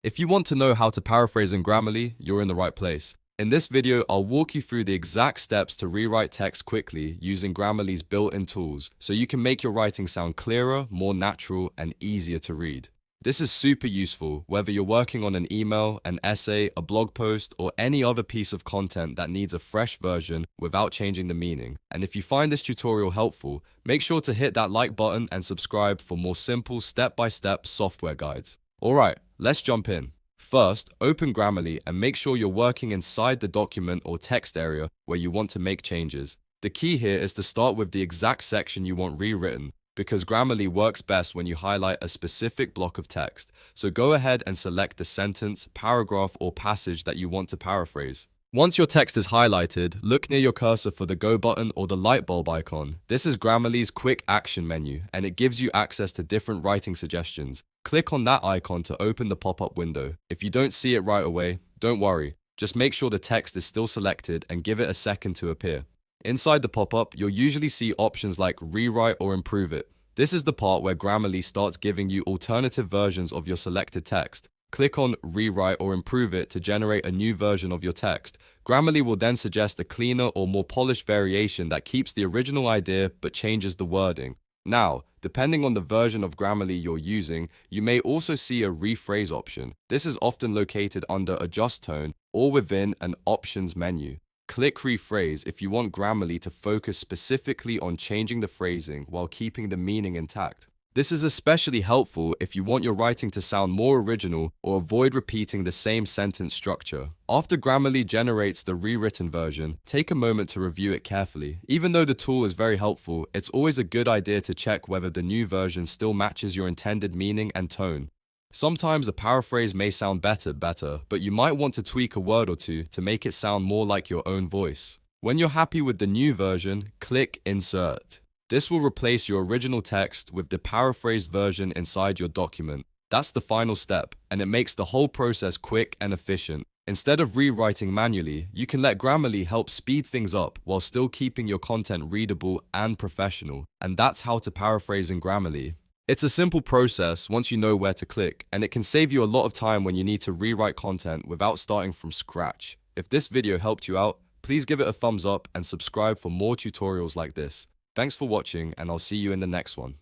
If you want to know how to paraphrase in Grammarly, you're in the right place. In this video, I'll walk you through the exact steps to rewrite text quickly using Grammarly's built-in tools so you can make your writing sound clearer, more natural, and easier to read. This is super useful whether you're working on an email, an essay, a blog post, or any other piece of content that needs a fresh version without changing the meaning. And if you find this tutorial helpful, make sure to hit that like button and subscribe for more simple step-by-step software guides. Alright, let's jump in. First, open Grammarly and make sure you're working inside the document or text area where you want to make changes. The key here is to start with the exact section you want rewritten, because Grammarly works best when you highlight a specific block of text. So go ahead and select the sentence, paragraph, or passage that you want to paraphrase. Once your text is highlighted, look near your cursor for the Go button or the Lightbulb icon. This is Grammarly's quick action menu, and it gives you access to different writing suggestions. Click on that icon to open the pop-up window. If you don't see it right away, don't worry. Just make sure the text is still selected and give it a second to appear. Inside the pop-up, you'll usually see options like rewrite or improve it. This is the part where Grammarly starts giving you alternative versions of your selected text. Click on Rewrite or Improve it to generate a new version of your text. Grammarly will then suggest a cleaner or more polished variation that keeps the original idea but changes the wording. Now, depending on the version of Grammarly you're using, you may also see a rephrase option. This is often located under Adjust Tone or within an Options menu. Click Rephrase if you want Grammarly to focus specifically on changing the phrasing while keeping the meaning intact. This is especially helpful if you want your writing to sound more original or avoid repeating the same sentence structure. After Grammarly generates the rewritten version, take a moment to review it carefully. Even though the tool is very helpful, it's always a good idea to check whether the new version still matches your intended meaning and tone. Sometimes a paraphrase may sound better, but you might want to tweak a word or two to make it sound more like your own voice. When you're happy with the new version, click Insert. This will replace your original text with the paraphrased version inside your document. That's the final step, and it makes the whole process quick and efficient. Instead of rewriting manually, you can let Grammarly help speed things up while still keeping your content readable and professional. And that's how to paraphrase in Grammarly. It's a simple process once you know where to click, and it can save you a lot of time when you need to rewrite content without starting from scratch. If this video helped you out, please give it a thumbs up and subscribe for more tutorials like this. Thanks for watching, and I'll see you in the next one.